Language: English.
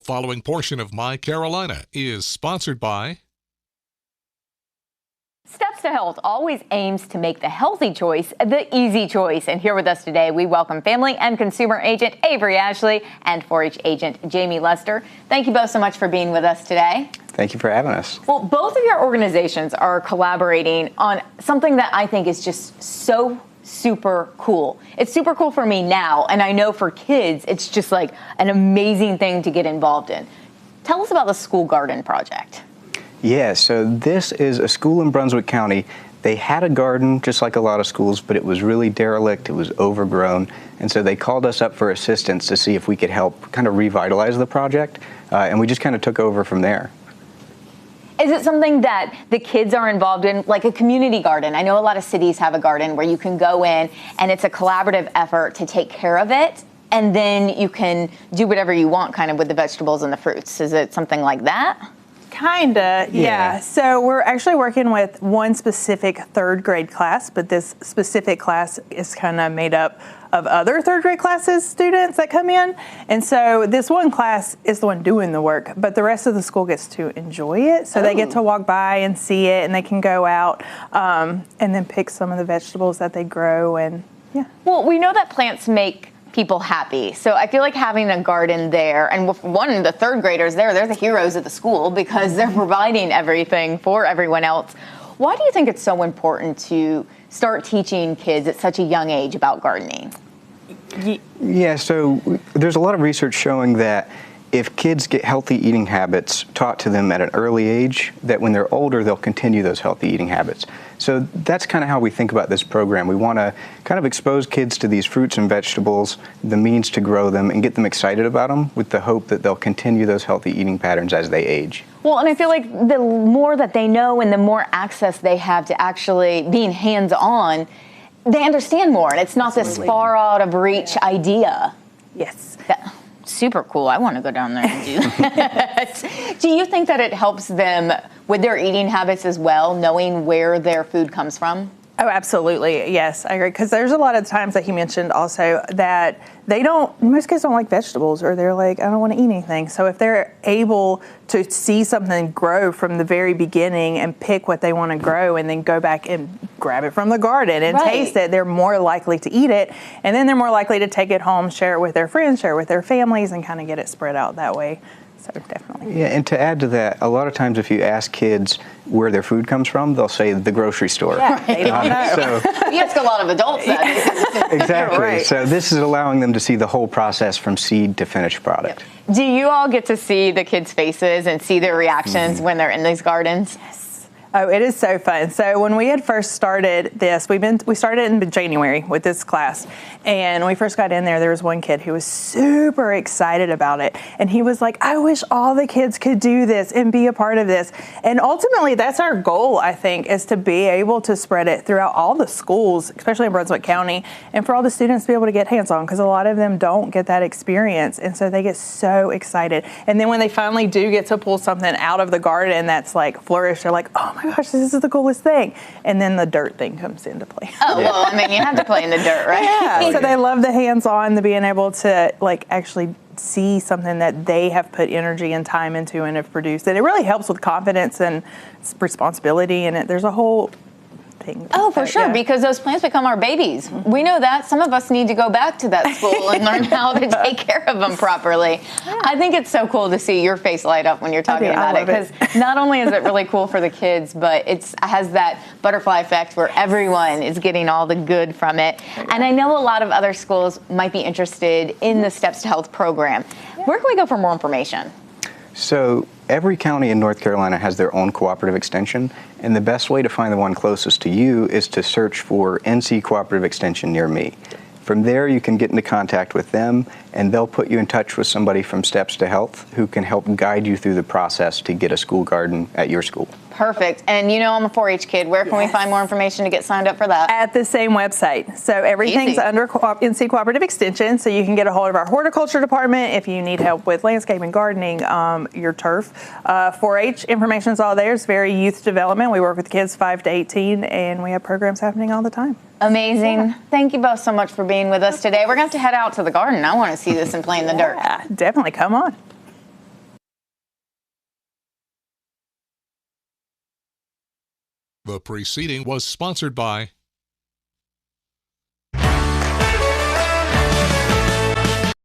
Following portion of My Carolina is sponsored by Steps to Health always aims to make the healthy choice the easy choice. And here with us today, we welcome Family and Consumer Agent Avery Ashley and 4-H Agent Jamie Lester. Thank you both so much for being with us today. Thank you for having us. Well, both of your organizations are collaborating on something that I think is just so super cool. It's super cool for me now, and I know for kids, it's just like an amazing thing to get involved in. Tell us about the School Garden Project. Yeah, so this is a school in Brunswick County. They had a garden, just like a lot of schools, but it was really derelict, it was overgrown, and so they called us up for assistance to see if we could help kind of revitalize the project, and we just kind of took over from there. Is it something that the kids are involved in, like a community garden? I know a lot of cities have a garden where you can go in and it's a collaborative effort to take care of it, and then you can do whatever you want kind of with the vegetables and the fruits. Is it something like that? Kinda, yeah. So we're actually working with one specific third grade class, but this specific class is kind of made up of other third grade classes, students that come in. And so this one class is the one doing the work, but the rest of the school gets to enjoy it. So they get to walk by and see it, and they can go out and then pick some of the vegetables that they grow. And yeah. Well, we know that plants make people happy. So I feel like having a garden there, and with one of the third graders there, they're the heroes of the school because they're providing everything for everyone else. Why do you think it's so important to start teaching kids at such a young age about gardening? Yeah, so there's a lot of research showing that if kids get healthy eating habits taught to them at an early age, that when they're older, they'll continue those healthy eating habits. So that's kind of how we think about this program. We want to kind of expose kids to these fruits and vegetables, the means to grow them, and get them excited about them with the hope that they'll continue those healthy eating patterns as they age. Well, and I feel like the more that they know and the more access they have to actually being hands-on, they understand more, and it's not this far out of reach idea. Yes. Super cool. I want to go down there and do that. Do you think that it helps them with their eating habits as well, knowing where their food comes from? Oh, absolutely. Yes, I agree. Because there's a lot of times that you mentioned also that most kids don't like vegetables, or they're like, I don't want to eat anything. So if they're able to see something grow from the very beginning and pick what they want to grow and then go back and grab it from the garden and taste it, they're more likely to eat it. And then they're more likely to take it home, share it with their friends, share it with their families, and kind of get it spread out that way. So definitely. Yeah, and to add to that, a lot of times if you ask kids where their food comes from, they'll say the grocery store. Yeah, they don't know. You ask a lot of adults that. Exactly. Right. So this is allowing them to see the whole process from seed to finished product. Do you all get to see the kids' faces and see their reactions when they're in these gardens? Oh, it is so fun. So when we had first started this, we started in January with this class. And when we first got in there was one kid who was super excited about it. And he was like, I wish all the kids could do this and be a part of this. And ultimately, that's our goal, I think, is to be able to spread it throughout all the schools, especially in Brunswick County, and for all the students to be able to get hands-on, because a lot of them don't get that experience. And so they get so excited. And then when they finally do get to pull something out of the garden that's like flourished, they're like, oh my gosh, this is the coolest thing. And then the dirt thing comes into play. Oh, well, I mean, you have to play in the dirt, right? Yeah, so they love the hands-on, the being able to like actually see something that they have put energy and time into and have produced. And it really helps with confidence and responsibility, and there's a whole thing. Oh, for sure, because those plants become our babies. We know that. Some of us need to go back to that school and learn how to take care of them properly. I think it's so cool to see your face light up when you're talking about it, because not only is it really cool for the kids, but it has that butterfly effect where everyone is getting all the good from it. And I know a lot of other schools might be interested in the Steps to Health program. Where can we go for more information? So every county in North Carolina has their own cooperative extension, and the best way to find the one closest to you is to search for NC Cooperative Extension near me. From there, you can get into contact with them, and they'll put you in touch with somebody from Steps to Health who can help guide you through the process to get a school garden at your school. Perfect. And you know I'm a 4-H kid. Where can we find more information to get signed up for that? At the same website. So everything's under NC Cooperative Extension, so you can get a hold of our horticulture department if you need help with landscaping, gardening, your turf. 4-H information's all there. It's very youth development. We work with kids 5 to 18, and we have programs happening all the time. Amazing. Yeah. Thank you both so much for being with us today. We're going to have to head out to the garden. I want to see this and play in the dirt. Yeah, definitely. Come on. The preceding was sponsored by